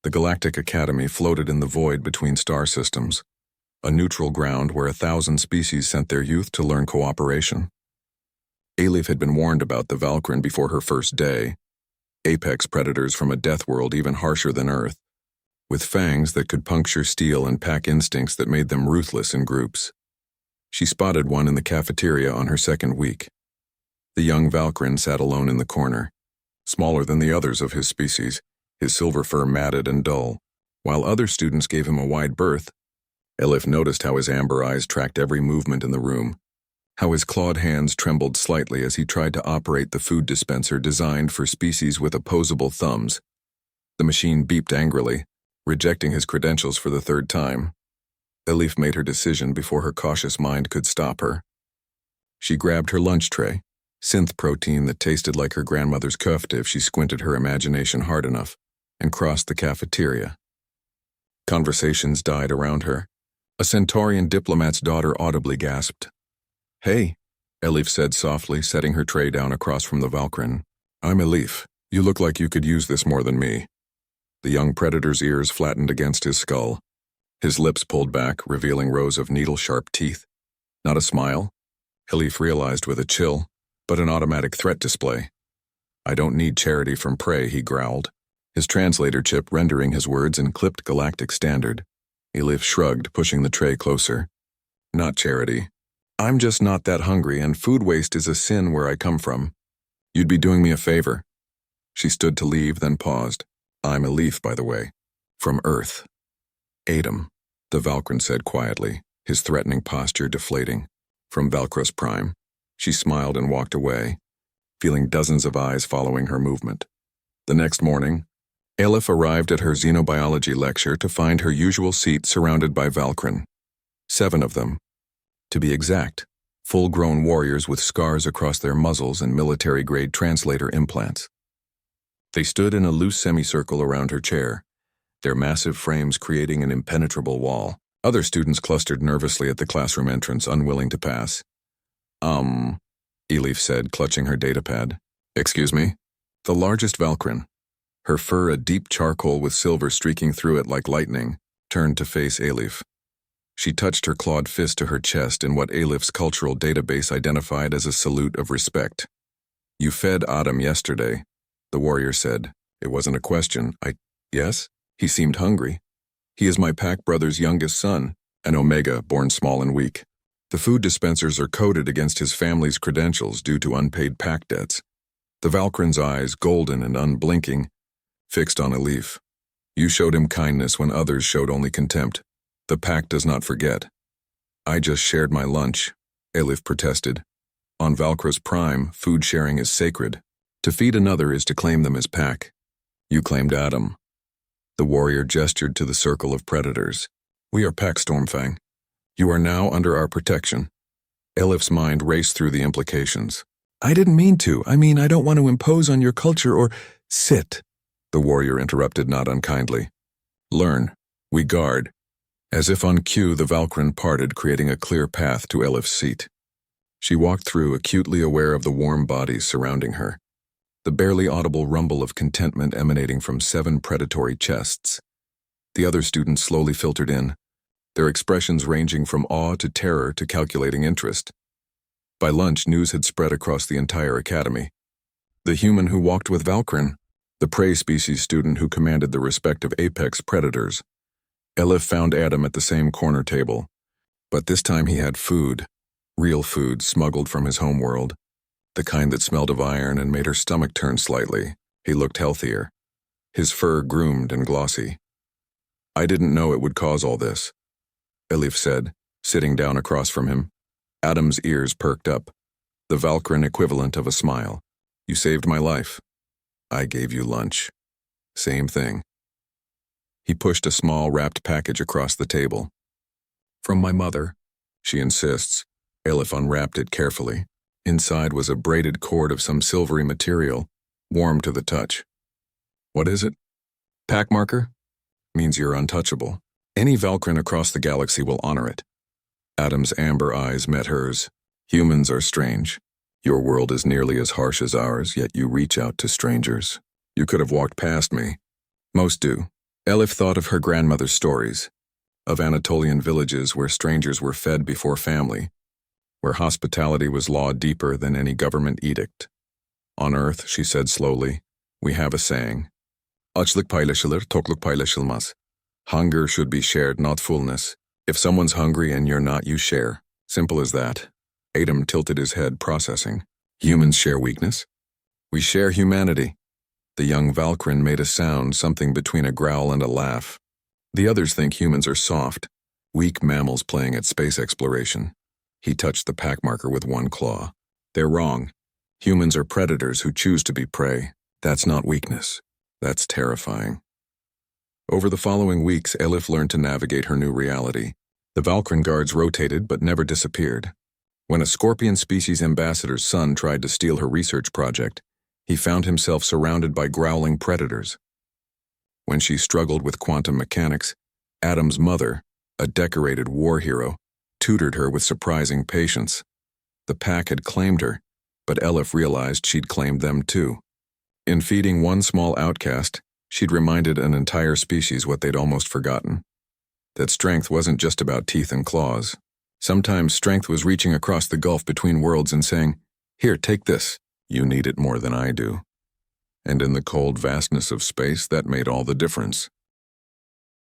The Galactic Academy floated in the void between star systems, a neutral ground where 1,000 species sent their youth to learn cooperation. Alif had been warned about the Valkyrin before her first day, apex predators from a death world even harsher than Earth, with fangs that could puncture steel and pack instincts that made them ruthless in groups. She spotted one in the cafeteria on her second week. The young Valkyrin sat alone in the corner, smaller than the others of his species, his silver fur matted and dull. While other students gave him a wide berth, Alif noticed how his amber eyes tracked every movement in the room, how his clawed hands trembled slightly as he tried to operate the food dispenser designed for species with opposable thumbs. The machine beeped angrily, rejecting his credentials for the third time. Alif made her decision before her cautious mind could stop her. She grabbed her lunch tray, synth protein that tasted like her grandmother's kofta if she squinted her imagination hard enough, and crossed the cafeteria. Conversations died around her. A Centaurian diplomat's daughter audibly gasped. "Hey," Alif said softly, setting her tray down across from the Valkyrin. "I'm Alif. You look like you could use this more than me." The young predator's ears flattened against his skull. His lips pulled back, revealing rows of needle-sharp teeth. Not a smile, Alif realized with a chill, but an automatic threat display. "I don't need charity from prey," he growled, his translator chip rendering his words in clipped galactic standard. Alif shrugged, pushing the tray closer. "Not charity. I'm just not that hungry, and food waste is a sin where I come from. You'd be doing me a favor." She stood to leave, then paused. "I'm Alif, by the way. From Earth." "Adam," the Valkyrin said quietly, his threatening posture deflating. "From Valkros Prime." She smiled and walked away, feeling dozens of eyes following her movement. The next morning, Alif arrived at her xenobiology lecture to find her usual seat surrounded by Valkyrin. 7 of them. To be exact, full-grown warriors with scars across their muzzles and military-grade translator implants. They stood in a loose semicircle around her chair, their massive frames creating an impenetrable wall. Other students clustered nervously at the classroom entrance, unwilling to pass. Alif said, clutching her datapad. "Excuse me?" The largest Valkyrin, her fur a deep charcoal with silver streaking through it like lightning, turned to face Alif. She touched her clawed fist to her chest in what Alif's cultural database identified as a salute of respect. "You fed Adam yesterday," the warrior said. "It wasn't a question. Yes?" He seemed hungry. "He is my pack brother's youngest son, an Omega born small and weak. The food dispensers are coded against his family's credentials due to unpaid pack debts." The Valkyrin's eyes, golden and unblinking, fixed on Alif. "You showed him kindness when others showed only contempt. The pack does not forget." "I just shared my lunch," Alif protested. "On Valkros Prime, food sharing is sacred. To feed another is to claim them as pack. You claimed Adam." The warrior gestured to the circle of predators. "We are Pack Stormfang. You are now under our protection." Alif's mind raced through the implications. "I didn't mean to. I don't want to impose on your culture or—" "Sit," the warrior interrupted not unkindly. "Learn. We guard." As if on cue, the Valkyrin parted, creating a clear path to Alif's seat. She walked through, acutely aware of the warm bodies surrounding her, the barely audible rumble of contentment emanating from 7 predatory chests. The other students slowly filtered in, their expressions ranging from awe to terror to calculating interest. By lunch, news had spread across the entire academy. The human who walked with Valkyrin, the prey species student who commanded the respective apex predators. Alif found Adam at the same corner table, but this time he had food, real food smuggled from his homeworld, the kind that smelled of iron and made her stomach turn slightly. He looked healthier, his fur groomed and glossy. "I didn't know it would cause all this," Alif said, sitting down across from him. Adam's ears perked up, the Valkyrin equivalent of a smile. "You saved my life. I gave you lunch." "Same thing." He pushed a small wrapped package across the table. "From my mother," she insists. Alif unwrapped it carefully. Inside was a braided cord of some silvery material, warm to the touch. "What is it?" "Pack marker. Means you're untouchable. Any Valkyrin across the galaxy will honor it." Adam's amber eyes met hers. "Humans are strange. Your world is nearly as harsh as ours, yet you reach out to strangers. You could have walked past me. Most do. Elif thought of her grandmother's stories, of Anatolian villages where strangers were fed before family, where hospitality was law deeper than any government edict. On Earth, she said slowly, we have a saying, Açlık paylaşılır, tokluk paylaşılmaz. Hunger should be shared, not fullness. If someone's hungry and you're not, you share. Simple as that. Adam tilted his head, processing. Humans share weakness? We share humanity. The young Valkyrin made a sound, something between a growl and a laugh. The others think humans are soft, weak mammals playing at space exploration. He touched the pack marker with one claw. They're wrong. Humans are predators who choose to be prey. That's not weakness. That's terrifying. Over the following weeks, Elif learned to navigate her new reality. The Valkyrin guards rotated but never disappeared. When a scorpion species ambassador's son tried to steal her research project, he found himself surrounded by growling predators. When she struggled with quantum mechanics, Adam's mother, a decorated war hero, tutored her with surprising patience. The pack had claimed her, but Elif realized she'd claimed them too. In feeding one small outcast, she'd reminded an entire species what they'd almost forgotten. That strength wasn't just about teeth and claws. Sometimes strength was reaching across the gulf between worlds and saying, here, take this. You need it more than I do. And in the cold vastness of space, that made all the difference.